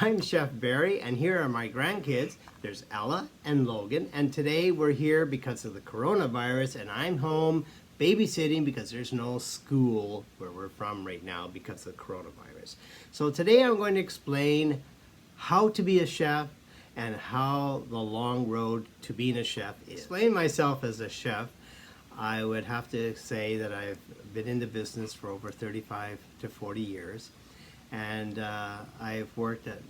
I'm Chef Barry, and here are my grandkids. There's Ella and Logan, and today we're here because of the coronavirus, and I'm home babysitting because there's no school where we're from right now because of coronavirus. So today I'm going to explain how to be a chef and how the long road to being a chef is. Explain myself as a chef, I would have to say that I've been in the business for over 35 to 40 years. And I've worked at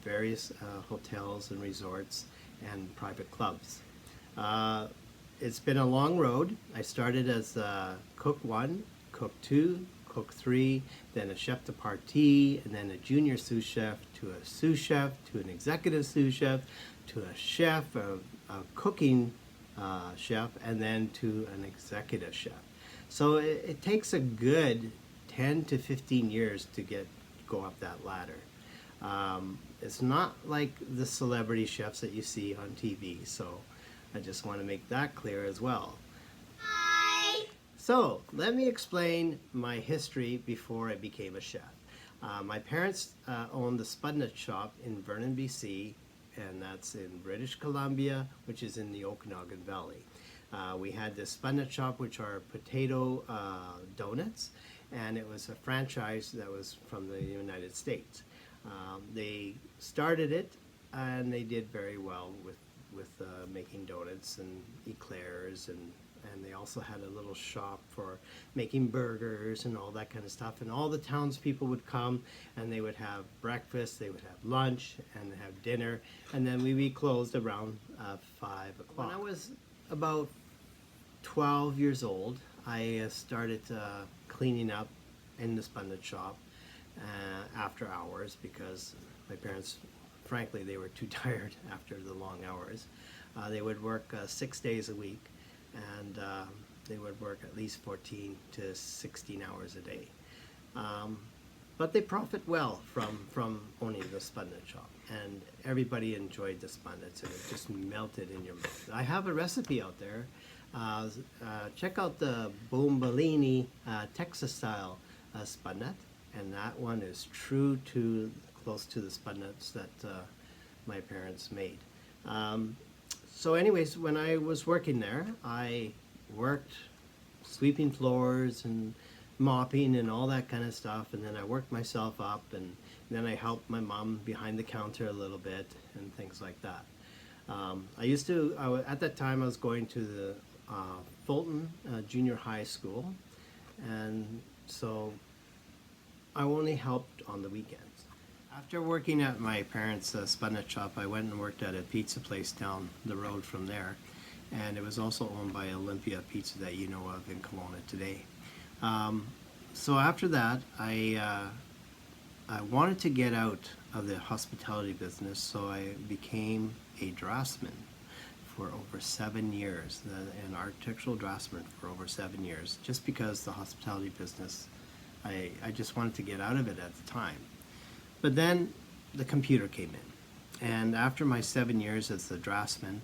various hotels and resorts and private clubs. It's been a long road. I started as cook 1, cook 2, cook 3, then a chef de partie, and then a junior sous chef, to a sous chef, to an executive sous chef, to a chef, a cooking chef, and then to an executive chef. So it takes a good 10 to 15 years to go up that ladder. It's not like the celebrity chefs that you see on TV, so I just want to make that clear as well. Hi! So let me explain my history before I became a chef. My parents owned the Spud Nut shop in Vernon, BC, and that's in British Columbia, which is in the Okanagan Valley. We had this Spud Nut shop, which are potato donuts, and it was a franchise that was from the United States. They started it, and they did very well with making donuts and eclairs, and they also had a little shop for making burgers and all that kind of stuff. And all the townspeople would come, and they would have breakfast, they would have lunch, and have dinner, and then we'd be closed around 5 o'clock. When I was about 12 years old, I started cleaning up in the Spud Nut shop after hours because my parents, frankly, they were too tired after the long hours. They would work 6 days a week, and they would work at least 14 to 16 hours a day. But they profit well from owning the Spud Nut shop, and everybody enjoyed the Spud Nuts, and it just melted in your mouth. I have a recipe out there. Check out the Bombolini Texas style Spud Nut, and that one is close to the Spud Nuts that my parents made. So anyways, when I was working there, I worked sweeping floors and mopping and all that kind of stuff, and then I worked myself up, and then I helped my mom behind the counter a little bit and things like that. At that time I was going to the Fulton Junior High School, and so I only helped on the weekends. After working at my parents' Spud Nut shop, I went and worked at a pizza place down the road from there, and it was also owned by Olympia Pizza that you know of in Kelowna today. So after that, I wanted to get out of the hospitality business, so I became a draftsman for over 7 years, an architectural draftsman for over 7 years, just because the hospitality business, I just wanted to get out of it at the time. But then the computer came in, and after my 7 years as the draftsman,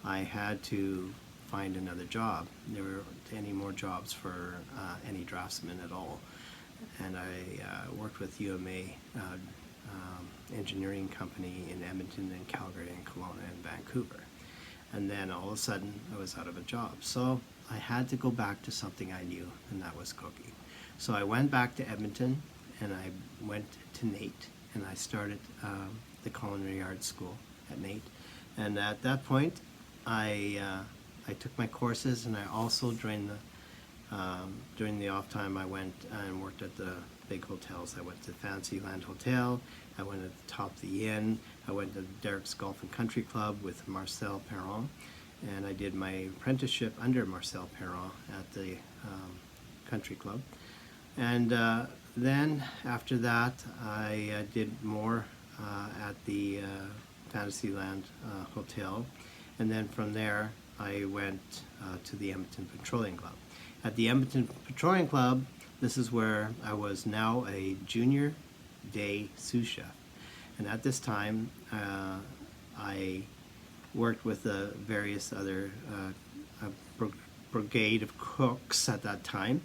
I had to find another job. There weren't any more jobs for any draftsman at all, and I worked with UMA engineering company in Edmonton and Calgary and Kelowna and Vancouver. And then all of a sudden I was out of a job. So I had to go back to something I knew, and that was cooking. So I went back to Edmonton, and I went to NAIT, and I started the Culinary Arts School at NAIT. And at that point, I took my courses, and I also during the off time I went and worked at the big hotels. I went to Fantasyland Hotel, I went at the Top of the Inn, I went to Derek's Golf and Country Club with Marcel Perron, and I did my apprenticeship under Marcel Perron at the country club. And then after that I did more at the Fantasyland Hotel, and then from there I went to the Edmonton Petroleum Club. At the Edmonton Petroleum Club, this is where I was now a junior day sous chef. And at this time, I worked with various other brigade of cooks at that time.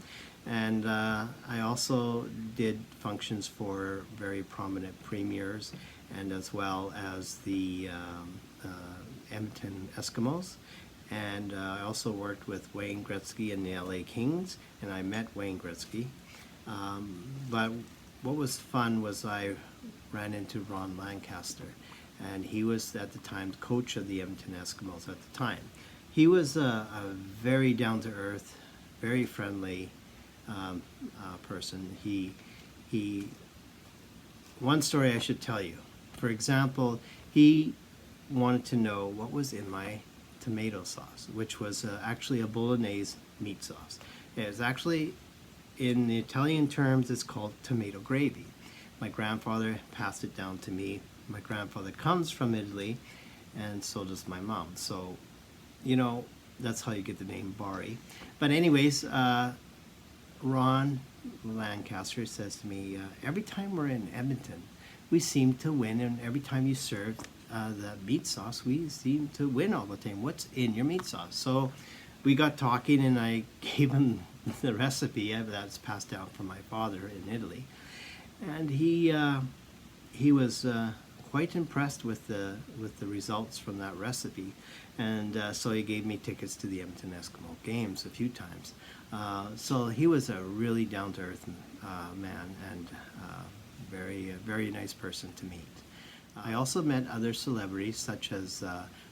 And I also did functions for very prominent premiers, and as well as the Edmonton Eskimos. And I also worked with Wayne Gretzky and the LA Kings, and I met Wayne Gretzky. But what was fun was I ran into Ron Lancaster, and he was at the time coach of the Edmonton Eskimos at the time. He was a very down-to-earth, very friendly person. One story I should tell you. For example, he wanted to know what was in my tomato sauce, which was actually a bolognese meat sauce. It was actually, in the Italian terms, it's called tomato gravy. My grandfather passed it down to me. My grandfather comes from Italy, and so does my mom. So, you know, that's how you get the name Bari. But anyways, Ron Lancaster says to me, every time we're in Edmonton, we seem to win, and every time you serve the meat sauce, we seem to win all the time. What's in your meat sauce? So we got talking, and I gave him the recipe that's passed down from my father in Italy, and he was quite impressed with the results from that recipe, and so he gave me tickets to the Edmonton Eskimo games a few times. So he was a really down-to-earth man, and very nice person to meet. I also met other celebrities such as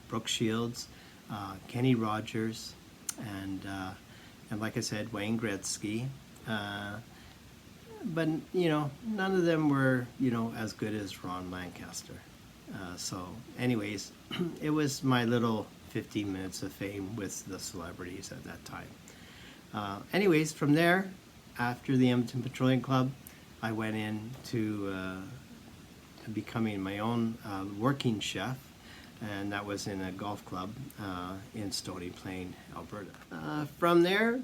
Brooke Shields, Kenny Rogers, and like I said, Wayne Gretzky. But you know, none of them were as good as Ron Lancaster. So anyways, it was my little 15 minutes of fame with the celebrities at that time. Anyways, from there, after the Edmonton Petroleum Club, I went into becoming my own working chef, and that was in a golf club in Stony Plain, Alberta. From there,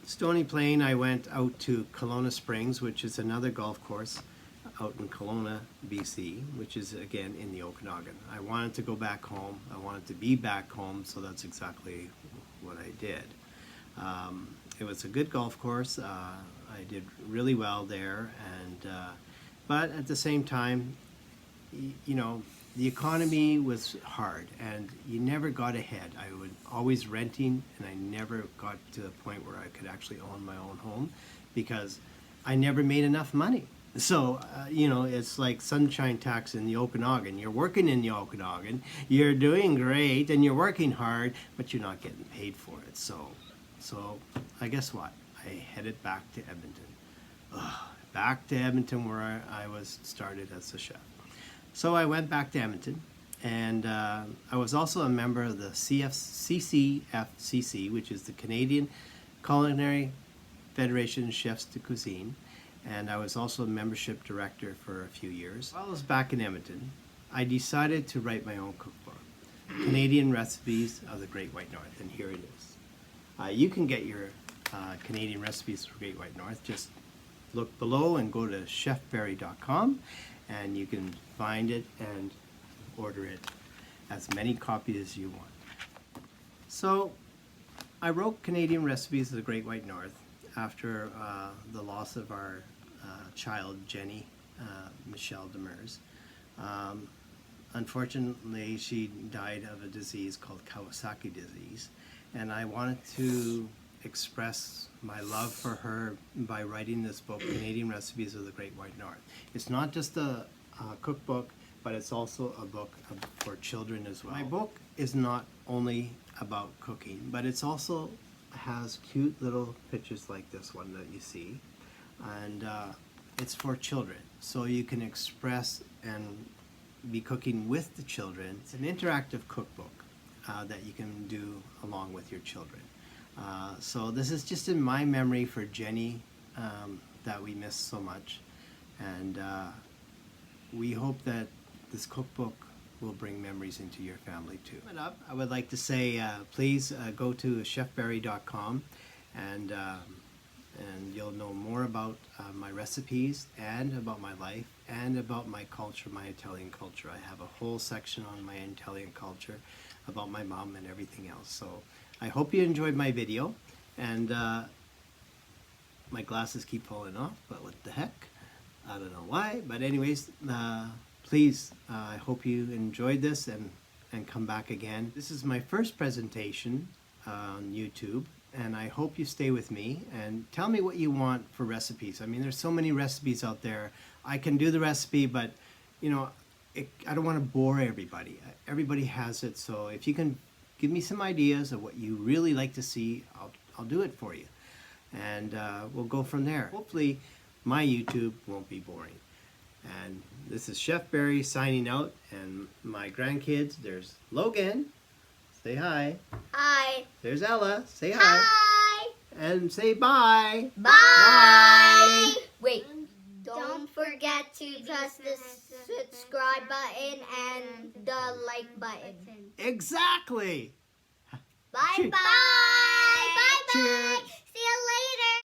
Stony Plain, I went out to Kelowna Springs, which is another golf course out in Kelowna, BC, which is again in the Okanagan. I wanted to go back home. I wanted to be back home, so that's exactly what I did. It was a good golf course. I did really well there, and but at the same time, you know, the economy was hard, and you never got ahead. I was always renting, and I never got to the point where I could actually own my own home because I never made enough money. So, you know, it's like sunshine tax in the Okanagan. You're working in the Okanagan, you're doing great, and you're working hard, but you're not getting paid for it. So I guess what? I headed back to Edmonton. Back to Edmonton, where I was started as a chef. So I went back to Edmonton, and I was also a member of the CCFCC, which is the Canadian Culinary Federation of Chefs de Cuisine, and I was also a membership director for a few years. While I was back in Edmonton, I decided to write my own cookbook, Canadian Recipes of the Great White North, and here it is. You can get your Canadian Recipes of the Great White North. Just look below and go to chefberry.com, and you can find it and order it, as many copies as you want. So I wrote Canadian Recipes of the Great White North after the loss of our child, Jenny Michelle Demers. Unfortunately, she died of a disease called Kawasaki disease, and I wanted to express my love for her by writing this book, Canadian Recipes of the Great White North. It's not just a cookbook, but it's also a book for children as well. My book is not only about cooking, but it's also has cute little pictures like this one that you see, and it's for children, so you can express and be cooking with the children. It's an interactive cookbook that you can do along with your children. So this is just in my memory for Jenny that we miss so much, and we hope that this cookbook will bring memories into your family too. Coming up, I would like to say please go to chefberry.com, and you'll know more about my recipes and about my life and about my culture, my Italian culture. I have a whole section on my Italian culture about my mom and everything else. So I hope you enjoyed my video, and My glasses keep falling off, but what the heck? I don't know why. But anyways, please, I hope you enjoyed this and come back again. This is my first presentation on YouTube, and I hope you stay with me and tell me what you want for recipes. I mean, there's so many recipes out there. I can do the recipe, but you know, I don't want to bore everybody. Everybody has it, so if you can give me some ideas of what you really like to see, I'll do it for you. And we'll go from there. Hopefully my YouTube won't be boring. And this is Chef Barry signing out, and my grandkids, there's Logan, say hi. Hi. There's Ella, say hi. Hi. And say bye. Bye. Bye. Wait, don't forget to press the subscribe button and the like button. Exactly. Bye bye. Bye bye. Cheers.